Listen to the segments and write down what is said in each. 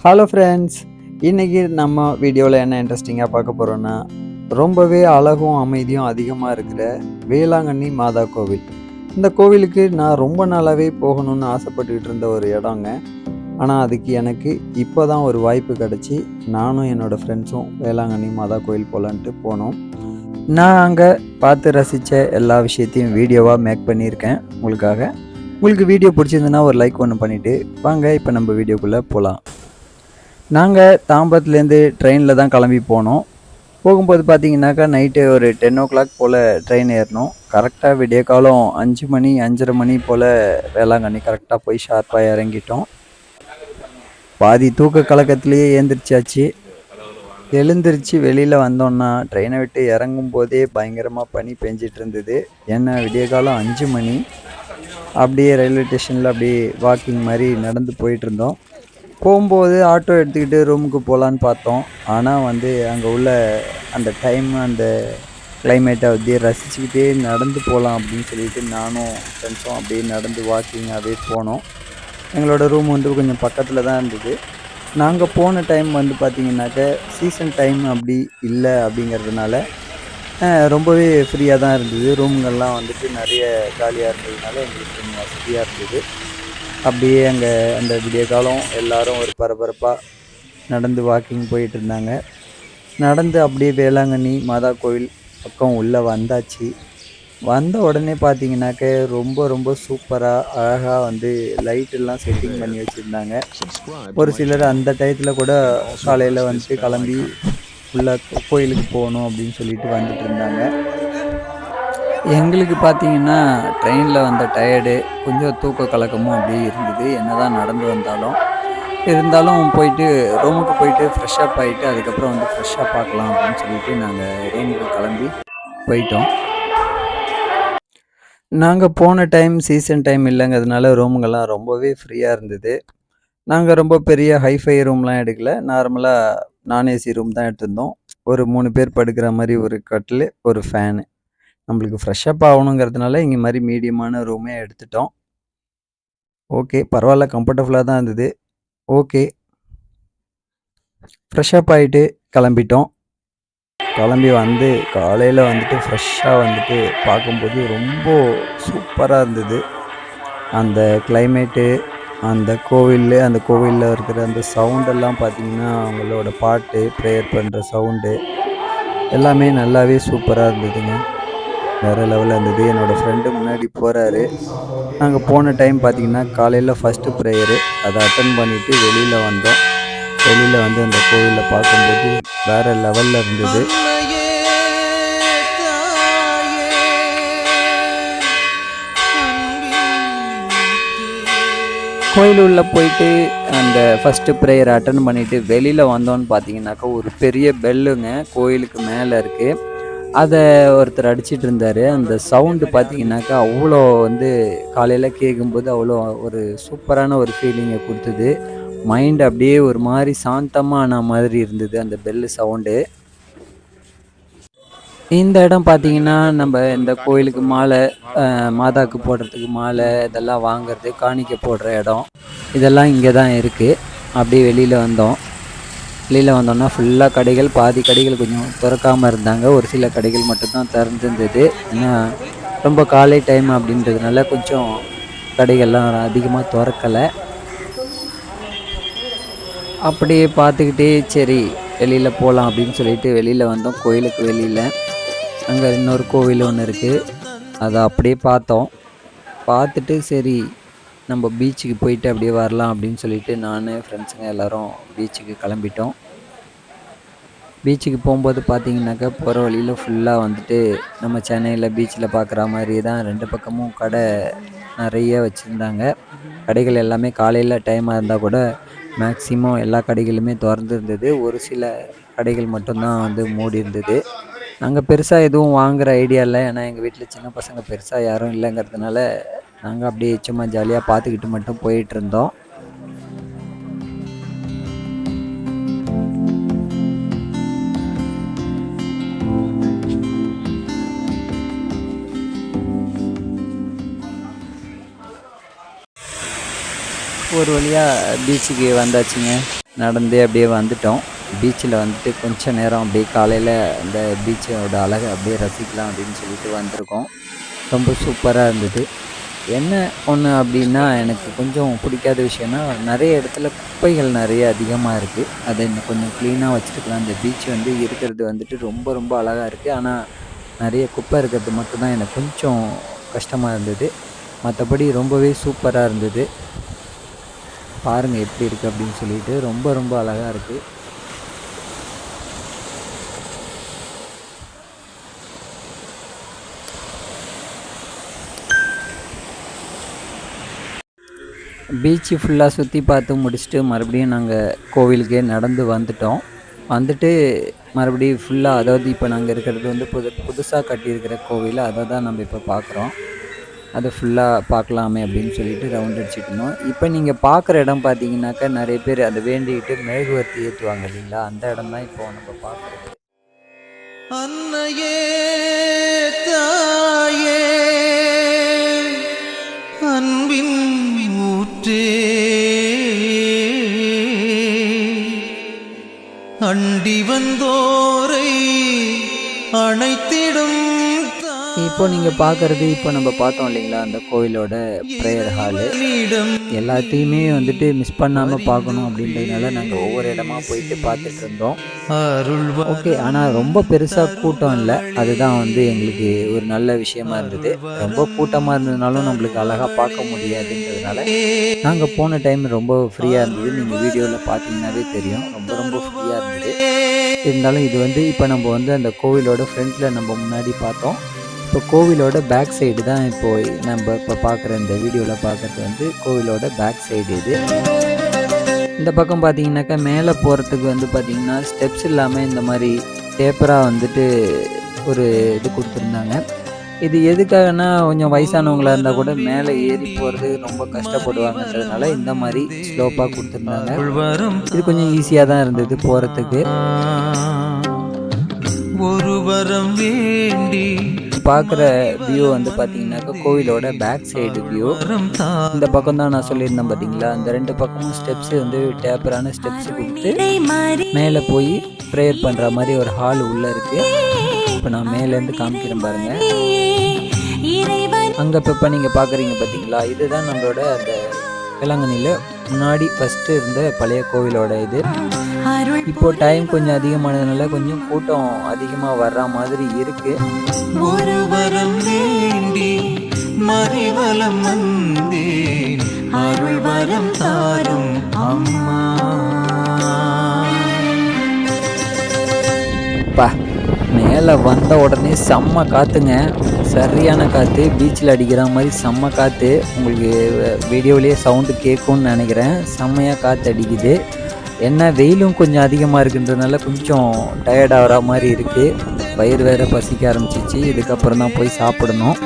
Hello friends, இன்றைக்கி நம்ம வீடியோவில் என்ன இன்ட்ரெஸ்டிங்காக பார்க்க போகிறோன்னா, ரொம்பவே அழகும் அமைதியும் அதிகமாக இருக்கிற வேளாங்கண்ணி மாதா கோவில். இந்த கோவிலுக்கு நான் ரொம்ப நாளாகவே போகணும்னு ஆசைப்பட்டுக்கிட்டு இருந்த ஒரு இடங்க. ஆனால் அதுக்கு எனக்கு இப்போ தான் ஒரு வாய்ப்பு கிடச்சி நானும் என்னோடய ஃப்ரெண்ட்ஸும் வேளாங்கண்ணி மாதா கோவில் போகலான்ட்டு போனோம். நான் அங்கே பார்த்து ரசித்த எல்லா விஷயத்தையும் வீடியோவாக மேக் பண்ணியிருக்கேன் உங்களுக்காக. உங்களுக்கு வீடியோ பிடிச்சிருந்துன்னா ஒரு லைக் ஒன்று பண்ணிவிட்டு வாங்க இப்போ நம்ம வீடியோக்குள்ளே போகலாம். நாங்கள் தாம்பரத்துலேருந்து ட்ரெயினில் தான் கிளம்பி போனோம். போகும்போது பார்த்தீங்கன்னாக்கா நைட்டு ஒரு 10 போல் ட்ரெயின் ஏறினோம். கரெக்டாக விடிய காலம் 5 மணி 5:30 மணி போல் வேளாங்கண்ணி கரெக்டாக போய் ஷார்ப்பாக இறங்கிட்டோம். பாதி தூக்க கலக்கத்துலேயே ஏந்திரிச்சாச்சு. எழுந்திரிச்சு வெளியில் வந்தோன்னா ட்ரெயினை விட்டு இறங்கும் போதே பயங்கரமாக பனி பெஞ்சிட்டு இருந்தது. ஏன்னா விடிய காலம் 5 மணி. அப்படியே ரயில்வே ஸ்டேஷனில் அப்படியே வாக்கிங் மாதிரி நடந்து போயிட்டுருந்தோம். போகும்போது ஆட்டோ எடுத்துக்கிட்டு ரூமுக்கு போகலான்னு பார்த்தோம். ஆனால் அங்கே உள்ள அந்த டைம் அந்த கிளைமேட்டை அப்படியே ரசிச்சுக்கிட்டே நடந்து போகலாம் அப்படின்னு சொல்லிட்டு நானும் ஃப்ரெண்ட்ஸும் அப்படியே நடந்து வாக்கிங்காகவே போனோம். எங்களோட ரூம் கொஞ்சம் பக்கத்தில் தான் இருந்தது. நாங்கள் போன டைம் பார்த்திங்கனாக்க சீசன் டைம் அப்படி இல்லை அப்படிங்கிறதுனால ரொம்பவே ஃப்ரீயாக தான் இருந்தது. ரூம்கள்லாம் நிறைய காலியாக இருந்ததுனால எங்களுக்கு கொஞ்சம் வசதியாக இருந்தது. அப்படியே அங்கே அந்த விடிய காலம் எல்லோரும் ஒரு பரபரப்பாக நடந்து வாக்கிங் போயிட்டு இருந்தாங்க. நடந்து அப்படியே வேளாங்கண்ணி மாதா கோவில் பக்கம் உள்ளே வந்தாச்சு. வந்த உடனே பார்த்தீங்கன்னாக்க ரொம்ப ரொம்ப சூப்பராக அழகாக லைட்டெல்லாம் செட்டிங் பண்ணி வச்சுருந்தாங்க. ஒரு சிலர் அந்த டயத்தில் கூட காலையில் கிளம்பி உள்ளே கோயிலுக்கு போகணும் அப்படின்னு சொல்லிட்டு வந்துட்டு இருந்தாங்க. எங்களுக்கு பார்த்தீங்கன்னா ட்ரெயினில் வந்த டயர்டு கொஞ்சம் தூக்க கலக்கமும் அப்படியே இருந்தது. என்ன தான் நடந்து இருந்தாலும் போயிட்டு ரூமுக்கு போயிட்டு ஃப்ரெஷ்ஷப் ஆகிட்டு அதுக்கப்புறம் ஃப்ரெஷ்ஷாக பார்க்கலாம் அப்படின்னு சொல்லிட்டு நாங்கள் ரூமுக்கு கிளம்பி போயிட்டோம். நாங்கள் போன டைம் சீசன் டைம் இல்லைங்கிறதுனால ரூமுங்கெல்லாம் ரொம்பவே ஃப்ரீயாக இருந்தது. நாங்கள் ரொம்ப பெரிய ஹைஃபை ரூம்லாம் எடுக்கல. நார்மலாக நான்ஏசி ரூம் தான் எடுத்திருந்தோம். ஒரு 3 பேர் படுக்கிற மாதிரி ஒரு கட்டில், ஒரு ஃபேனு. நம்மளுக்கு ஃப்ரெஷ்ஷப் ஆகணுங்கிறதுனால இங்கே மாதிரி மீடியமான ரூமே எடுத்துட்டோம். ஓகே, பரவாயில்ல, கம்ஃபர்டபுளாக தான் இருந்தது. ஓகே, ஃப்ரெஷ்ஷப் ஆகிட்டு கிளம்பிட்டோம். கிளம்பி காலையில் ஃப்ரெஷ்ஷாக பார்க்கும்போது ரொம்ப சூப்பராக இருந்தது. அந்த கிளைமேட்டு, அந்த கோவிலில் இருக்கிற அந்த சவுண்டெல்லாம் பார்த்திங்கன்னா அவங்களோட பாட்டு, ப்ரேயர் பண்ணுற சவுண்டு எல்லாமே நல்லாவே சூப்பராக இருந்ததுங்க. வேறு லெவலில் இருந்தது. என்னோடய ஃப்ரெண்டு முன்னாடி போகிறாரு. நாங்கள் போன டைம் பார்த்திங்கன்னா காலையில் ஃபஸ்ட்டு ப்ரேயரு அதை அட்டன் பண்ணிவிட்டு வெளியில் வந்தோம். வெளியில் அந்த கோவிலில் பார்க்கும்போது வேறு லெவலில் இருந்தது. கோயில் உள்ளே போயிட்டு அந்த ஃபஸ்ட்டு ப்ரேயர் அட்டன் பண்ணிவிட்டு வெளியில் வந்தோன்னு பார்த்தீங்கன்னாக்கா ஒரு பெரிய பெல்லுங்க கோயிலுக்கு மேலே இருக்குது. அதை ஒருத்தர் அடிச்சிட்டு இருந்தார். அந்த சவுண்டு பார்த்தீங்கன்னாக்கா அவ்வளோ காலையில் கேட்கும்போது அவ்வளோ ஒரு சூப்பரான ஒரு ஃபீலிங்கை கொடுத்தது. மைண்ட் அப்படியே ஒரு மாதிரி சாந்தமான மாதிரி இருந்தது அந்த பெல்லு சவுண்டு. இந்த இடம் பார்த்தீங்கன்னா நம்ம இந்த கோயிலுக்கு மாலை, மாதாவுக்கு போடுறதுக்கு மாலை இதெல்லாம் வாங்குறது, காணிக்கை போடுற இடம் இதெல்லாம் இங்கே தான் இருக்குது. அப்படியே வெளியில் வந்தோம்னா ஃபுல்லாக கடைகள், பாதி கடைகள் கொஞ்சம் திறக்காமல் இருந்தாங்க. ஒரு சில கடைகள் மட்டும்தான் திறந்துருந்தது. ஏன்னா ரொம்ப காலை டைம் அப்படின்றதுனால கொஞ்சம் கடைகள்லாம் அதிகமாக திறக்கலை. அப்படியே பார்த்துக்கிட்டே சரி வெளியில் போகலாம் அப்படின்னு சொல்லிட்டு வெளியில் வந்தோம். கோயிலுக்கு வெளியில் அங்கே இன்னொரு கோவில் ஒன்று இருக்குது. அதை அப்படியே பார்த்தோம். பார்த்துட்டு சரி நம்ம பீச்சுக்கு போயிட்டு அப்படியே வரலாம் அப்படின்னு சொல்லிட்டு நான் ஃப்ரெண்ட்ஸுங்க எல்லோரும் பீச்சுக்கு கிளம்பிட்டோம். பீச்சுக்கு போகும்போது பார்த்தீங்கன்னாக்கா போகிற வழியில் ஃபுல்லாக நம்ம சென்னையில் பீச்சில் பார்க்குற மாதிரி தான் 2 பக்கமும் கடை நிறைய வச்சுருந்தாங்க. கடைகள் எல்லாமே காலையில் டைமாக இருந்தால் கூட மேக்ஸிமம் எல்லா கடைகளுமே திறந்து இருந்தது. ஒரு சில கடைகள் மட்டும்தான் மூடி இருந்தது. நாங்கள் பெருசாக எதுவும் வாங்குகிற ஐடியா இல்லை. ஏன்னா எங்கள் வீட்டில் சின்ன பசங்க பெருசாக யாரும் இல்லைங்கிறதுனால நாங்கள் அப்படியே சும்மா ஜாலியாக பார்த்துக்கிட்டு மட்டும் போயிட்டுருந்தோம். ஒரு வழியாக பீச்சுக்கு வந்தாச்சுங்க. நடந்தே அப்படியே வந்துட்டோம். பீச்சில் வந்துட்டு கொஞ்ச நேரம் அப்படியே காலையில் அந்த பீச்சோட அழகை அப்படியே ரசிக்கலாம் அப்படின்னு சொல்லிட்டு வந்திருக்கோம். ரொம்ப சூப்பராக இருந்தது. என்ன ஒன்று அப்படின்னா எனக்கு கொஞ்சம் பிடிக்காத விஷயம்னா நிறைய இடத்துல குப்பைகள் நிறைய அதிகமாக இருக்குது. அதை இன்னும் கொஞ்சம் க்ளீனாக வச்சுருக்கலாம். அந்த பீச் வந்து இருக்கிறது வந்துட்டு ரொம்ப ரொம்ப அழகாக இருக்குது. ஆனால் நிறைய குப்பை இருக்கிறது மட்டும்தான் எனக்கு கொஞ்சம் கஷ்டமாக இருந்தது. மற்றபடி ரொம்பவே சூப்பராக இருந்தது. பாருங்கள் எப்படி இருக்குது அப்படின்னு சொல்லிட்டு ரொம்ப ரொம்ப அழகாக இருக்குது. பீச்சு ஃபுல்லாக சுற்றி பார்த்து முடிச்சுட்டு மறுபடியும் நாங்கள் கோவிலுக்கே நடந்து வந்துட்டோம். வந்துட்டு மறுபடியும் ஃபுல்லாக அதாவது இப்போ நாங்கள் இருக்கிறது வந்து புதுசாக கட்டியிருக்கிற கோவில். அதை தான் நம்ம இப்போ பார்க்குறோம். அதை ஃபுல்லாக பார்க்கலாமே அப்படின்னு சொல்லிட்டு ரவுண்ட் அடிச்சுட்டு இருந்தோம். இப்போ நீங்கள் பார்க்குற இடம் பார்த்தீங்கன்னாக்கா நிறைய பேர் அதை வேண்டிக்கிட்டு மெழுகுவர்த்தி ஏற்றுவாங்க இல்லைங்களா, அந்த இடம் தான் இப்போ நம்ம பார்க்குறது. அன்னையே தாயே அன்பின் ஊற்றே அண்டி வந்தோரை அணைத்திடும். இப்போ நீங்கள் பார்க்குறது இப்போ நம்ம பார்த்தோம் இல்லைங்களா, அந்த கோவிலோட ப்ரேயர் ஹாலு. எல்லாத்தையுமே வந்துட்டு மிஸ் பண்ணாமல் பார்க்கணும் அப்படின்றதுனால நாங்கள் ஒவ்வொரு இடமா போயிட்டு பார்த்துட்டு இருந்தோம். ஓகே, ஆனால் ரொம்ப பெருசாக கூட்டம் இல்லை. அதுதான் வந்து எங்களுக்கு ஒரு நல்ல விஷயமா இருந்தது. ரொம்ப கூட்டமாக இருந்ததுனாலும் நம்மளுக்கு அழகாக பார்க்க முடியாதுன்றதுனால நாங்கள் போன டைம் ரொம்ப ஃப்ரீயாக இருந்தது. நீங்கள் வீடியோவில் பார்த்தீங்கன்னாவே தெரியும், ரொம்ப ரொம்ப ஃப்ரீயாக இருந்தது. இருந்தாலும் இது வந்து இப்போ நம்ம வந்து அந்த கோவிலோட ஃப்ரண்ட்டில் நம்ம முன்னாடி பார்த்தோம். இப்போ கோவிலோட பேக் சைடு தான் நம்ம இப்போ பார்க்குற இந்த வீடியோவில் பார்க்குறது வந்து கோவிலோட பேக் சைடு. இது இந்த பக்கம் பார்த்தீங்கன்னாக்கா மேலே போகிறதுக்கு வந்து பார்த்திங்கன்னா ஸ்டெப்ஸ் இல்லாமல் இந்த மாதிரி டேப்பராக வந்துட்டு ஒரு இது கொடுத்துருந்தாங்க. இது எதுக்காகனா கொஞ்சம் வயசானவங்களாக இருந்தால் கூட மேலே ஏறி போகிறது ரொம்ப கஷ்டப்படுவாங்கன்றதுனால இந்த மாதிரி ஸ்லோப்பாக கொடுத்துருந்தாங்க. இது கொஞ்சம் ஈஸியாக தான் இருந்தது போகிறதுக்கு. ஒரு வரம் வேண்டி பார்க்குற வியூ வந்து பார்த்தீங்கன்னாக்கா கோவிலோட பேக் சைடு வியூ. இந்த பக்கம் தான் நான் சொல்லியிருந்தேன் பார்த்தீங்களா, அந்த ரெண்டு பக்கமும் ஸ்டெப்ஸு வந்து டேப்பரான ஸ்டெப்ஸு கொடுத்து மேலே போய் ப்ரேயர் பண்ணுற மாதிரி ஒரு ஹால் உள்ளே இருக்குது. இப்போ நான் மேலேருந்து காமிக்கிறேன் பாருங்கள். அங்கே இப்போ நீங்கள் பார்க்குறீங்க பார்த்தீங்களா, இதுதான் நம்மளோட அந்த வேளாங்கண்ணியில் முன்னாடி ஃபஸ்ட்டு இருந்த பழைய கோவிலோட இது. இப்போ டைம் கொஞ்சம் அதிகமானதுனால கொஞ்சம் கூட்டம் அதிகமாக வர்ற மாதிரி இருக்கு. ஒரு வரம் வேண்டி மறிவலம் வந்தேன் அருள் வரம் தாரும் அம்மா. மேலே வந்த உடனே செம்ம காற்றுங்க, சரியான காற்று, பீச்சில் அடிக்கிற மாதிரி செம்ம காற்று. உங்களுக்கு வீடியோவிலேயே சவுண்டு கேட்கும்னு நினைக்கிறேன். செம்மையாக காற்று அடிக்குது. என்ன வெயிலும் கொஞ்சம் அதிகமாக இருக்குன்றதுனால கொஞ்சம் டயர்ட் ஆகிற மாதிரி இருக்குது. வயிறு வேறு பசிக்க ஆரம்பிச்சிச்சு. இதுக்கப்புறம் தான் போய் சாப்பிடணும்.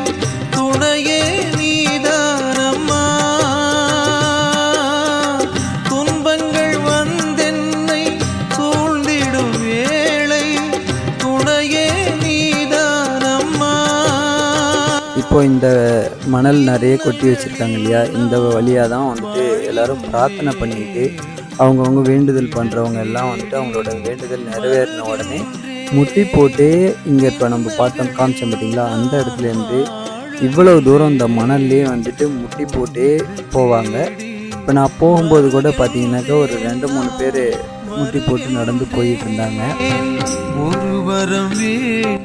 துணையே நீதானம்மா, துன்பங்கள் வந்தென்னை சூழ்ந்திடும் வேளை துணையே நீதானம்மா. இப்போ இந்த மணல் நிறைய கொட்டி வச்சுருக்காங்க இல்லையா, இந்த வழியாக தான் வந்துட்டு எல்லோரும் பிரார்த்தனை பண்ணிக்கிட்டு அவங்கவுங்க வேண்டுதல் பண்ணுறவங்க எல்லாம் வந்துட்டு அவங்களோட வேண்டுதல் நிறைவேறின உடனே முட்டி போட்டு இங்கே இப்போ நம்ம பார்த்தோம் காமிச்சோம் பார்த்தீங்களா, அந்த இடத்துலேருந்து இவ்வளவு தூரம் இந்த மணல்லே வந்துட்டு முட்டி போட்டே போவாங்க. இப்போ நான் போகும்போது கூட பார்த்தீங்கன்னாக்கா ஒரு 2-3 பேர் முட்டி போட்டு நடந்து போயிட்டு இருந்தாங்க.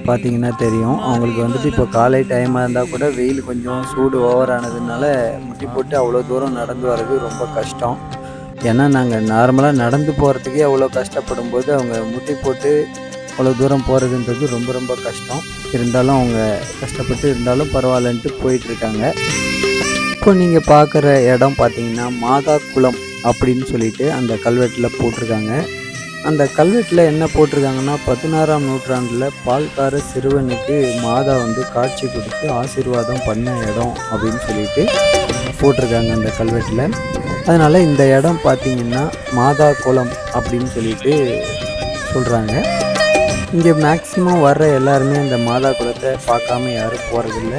பார்த்தீங்கன்னா தெரியும் அவங்களுக்கு வந்துட்டு இப்போ காலை டைமாக இருந்தால் கூட வெயில் கொஞ்சம் சூடு ஓவரானதுனால முட்டி போட்டு அவ்வளோ தூரம் நடந்து வர்றது ரொம்ப கஷ்டம். ஏன்னா நாங்கள் நார்மலாக நடந்து போகிறதுக்கே அவ்வளோ கஷ்டப்படும் போது அவங்க முட்டி போட்டு அவ்வளோ தூரம் போகிறதுன்றது ரொம்ப ரொம்ப கஷ்டம். இருந்தாலும் அவங்க கஷ்டப்பட்டு இருந்தாலும் பரவாயில்லன்ட்டு போயிட்டுருக்காங்க. இப்போ நீங்கள் பார்க்குற இடம் பார்த்தீங்கன்னா மாதா குளம் அப்படின்னு சொல்லிட்டு அந்த கல்வெட்டில் போட்டிருக்காங்க. அந்த கல்வெட்டில் என்ன போட்டிருக்காங்கன்னா 16ஆம் நூற்றாண்டில் பால்கார சிறுவனுக்கு மாதா வந்து காட்சி கொடுத்து ஆசீர்வாதம் பண்ண இடம் அப்படின்னு சொல்லிட்டு போட்டிருக்காங்க அந்த கல்வெட்டில். அதனால் இந்த இடம் பார்த்திங்கன்னா மாதா குளம் அப்படின்னு சொல்லிட்டு சொல்கிறாங்க. இங்கே மேக்ஸிமம் வர்ற எல்லாருமே அந்த மாதா குளத்தை பார்க்காம யாரும் போகிறதில்ல.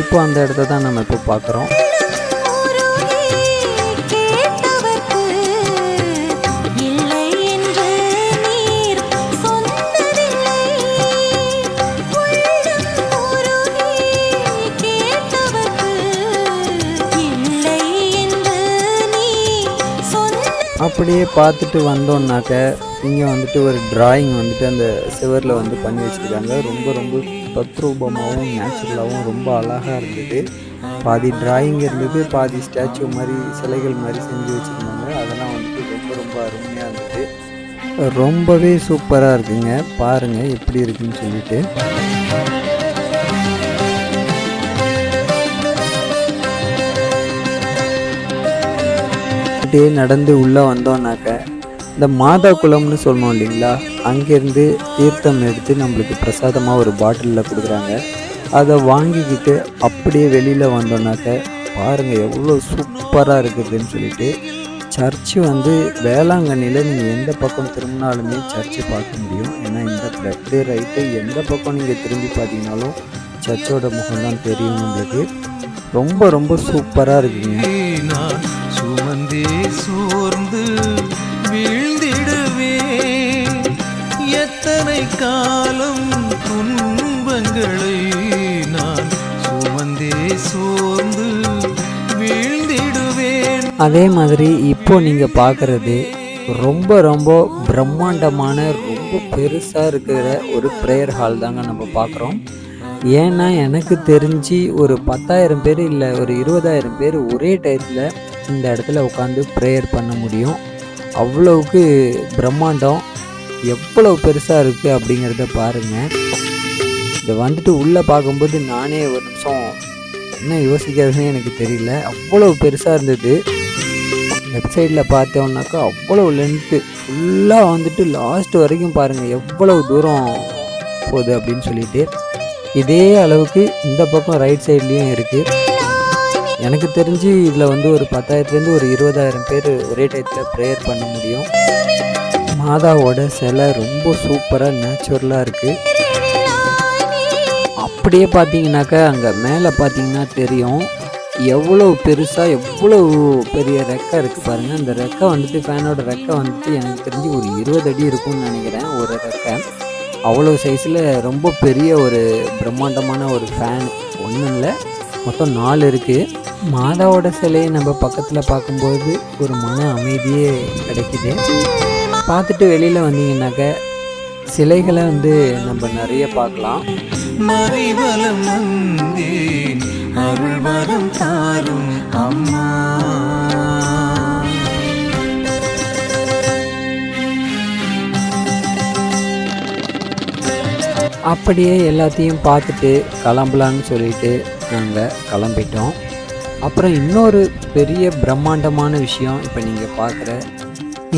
இப்போ அந்த இடத்த தான் நம்ம இப்போ பார்க்குறோம். அப்படியே பார்த்துட்டு வந்தோம்னாக்க இங்கே வந்துட்டு ஒரு டிராயிங் வந்துட்டு அந்த சுவரில் வந்து பண்ணி வச்சுருக்காங்க. ரொம்ப ரொம்ப தத்ரூபமாகவும் நேச்சுரலாகவும் ரொம்ப அழகாக இருந்தது. பாதி டிராயிங் இருந்தது, பாதி ஸ்டாச்சு மாதிரி சிலைகள் மாதிரி செஞ்சு வச்சுருந்தாங்க. அதெல்லாம் வந்துட்டு ரொம்ப ரொம்ப அருமையாக இருந்தது. ரொம்பவே சூப்பராக இருக்குங்க. பாருங்கள் எப்படி இருக்குன்னு சொல்லிட்டு. அப்படியே நடந்து உள்ளே வந்தோம்னாக்க இந்த மாதா குளம்னு சொல்லணும் இல்லைங்களா, அங்கேருந்து தீர்த்தம் எடுத்து நம்மளுக்கு பிரசாதமாக ஒரு பாட்டிலில் கொடுக்குறாங்க. அதை வாங்கிக்கிட்டு அப்படியே வெளியில் வந்தோம்னாக்க பாருங்கள் எவ்வளோ சூப்பராக இருக்குதுன்னு சொல்லிட்டு. சர்ச்சு வந்து வேளாங்கண்ணியில் நீங்கள் எந்த பக்கம் திரும்பினாலுமே சர்ச்சு பார்க்க முடியும். ஏன்னா இந்த லெஃப்ட்டு ரைட்டு எந்த பக்கம் நீங்கள் திரும்பி பார்த்தீங்கன்னாலும் சர்ச்சோட முகம்தான் தெரியும் நம்மளுக்கு. ரொம்ப ரொம்ப சூப்பராக இருக்குங்க. சுமந்தே சோர்ந்து வீழ்ந்திடுவே, எத்தனை காலம் துன்பங்களை நான் சுமந்தே சோர்ந்து வீழ்ந்திடுவேன். அதே மாதிரி இப்போ நீங்கள் பார்க்குறது ரொம்ப ரொம்ப பிரம்மாண்டமான ரொம்ப பெருசாக இருக்கிற ஒரு ப்ரேயர் ஹால் தாங்க நம்ம பார்க்குறோம். ஏன்னா எனக்கு தெரிஞ்சு ஒரு 10,000 பேர் இல்லை ஒரு 20,000 பேர் ஒரே டயத்தில் இந்த இடத்துல உட்காந்து ப்ரேயர் பண்ண முடியும். அவ்வளவுக்கு பிரம்மாண்டம், எவ்வளவு பெருசாக இருக்குது அப்படிங்கிறத பாருங்கள். இதை வந்துட்டு உள்ளே பார்க்கும்போது நானே ஒரு நிமிஷம் என்ன யோசிக்கிறதுனே எனக்கு தெரியல. அவ்வளோ பெருசாக இருந்தது. வெப்சைட்டில் பார்த்தோம்னாக்கா அவ்வளோ லென்த்து ஃபுல்லாக வந்துட்டு லாஸ்ட் வரைக்கும் பாருங்கள் எவ்வளவு தூரம் போகுது அப்படின்னு சொல்லிட்டு. இதே அளவுக்கு இந்த பக்கம் ரைட் சைட்லேயும் இருக்குது. எனக்கு தெரிஞ்சு இதில் வந்து ஒரு 10,000 ஒரு 20,000 பேர் ஒரே டயத்தில் ப்ரேயர் பண்ண முடியும். மாதாவோட சிலை ரொம்ப சூப்பராக நேச்சுரலாக இருக்குது. அப்படியே பார்த்தீங்கன்னாக்கா அங்கே மேலே பார்த்தீங்கன்னா தெரியும் எவ்வளோ பெருசாக எவ்வளோ பெரிய ரெக்கை இருக்குது பாருங்கள். அந்த ரெக்கை வந்துட்டு ஃபேனோட ரெக்கை வந்துட்டு எனக்கு தெரிஞ்சு ஒரு 20 அடி இருக்கும்னு நினைக்கிறேன் ஒரு ரெக்கை. அவ்வளோ சைஸில் ரொம்ப பெரிய ஒரு பிரம்மாண்டமான ஒரு ஃபேன். ஒன்றும் இல்லை, மொத்தம் 4 இருக்குது. மாதாவோட சிலையை நம்ம பக்கத்தில் பார்க்கும்போது ஒரு மன அமைதியே கிடைக்குது. பார்த்துட்டு வெளியில் வந்தீங்கன்னாக்க சிலைகளை வந்து நம்ம நிறைய பார்க்கலாம். மறிவலம் வந்தேன் அருள் வரம் தாரும் அம்மா. அப்படியே எல்லாத்தையும் பார்த்துட்டு கிளம்பலான்னு சொல்லிட்டு நாங்கள் கிளம்பிட்டோம். அப்புறம் இன்னொரு பெரிய பிரம்மாண்டமான விஷயம், இப்போ நீங்கள் பார்க்குற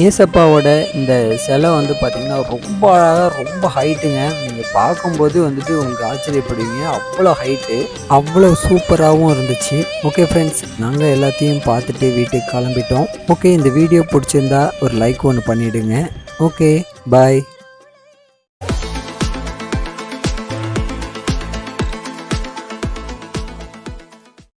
ஏசப்பாவோட இந்த சிலை வந்து பார்த்திங்கன்னா ரொம்ப அழகாக ரொம்ப ஹைட்டுங்க. நீங்கள் பார்க்கும்போது வந்துட்டு உங்களுக்கு ஆச்சரியப்படுவீங்க, அவ்வளோ ஹைட்டு, அவ்வளோ சூப்பராகவும் இருந்துச்சு. ஓகே ஃப்ரெண்ட்ஸ், நாங்கள் எல்லாத்தையும் பார்த்துட்டு வீட்டுக்கு கிளம்பிட்டோம். ஓகே, இந்த வீடியோ பிடிச்சிருந்தா ஒரு லைக் ஒன்று பண்ணிவிடுங்க. ஓகே, பாய்.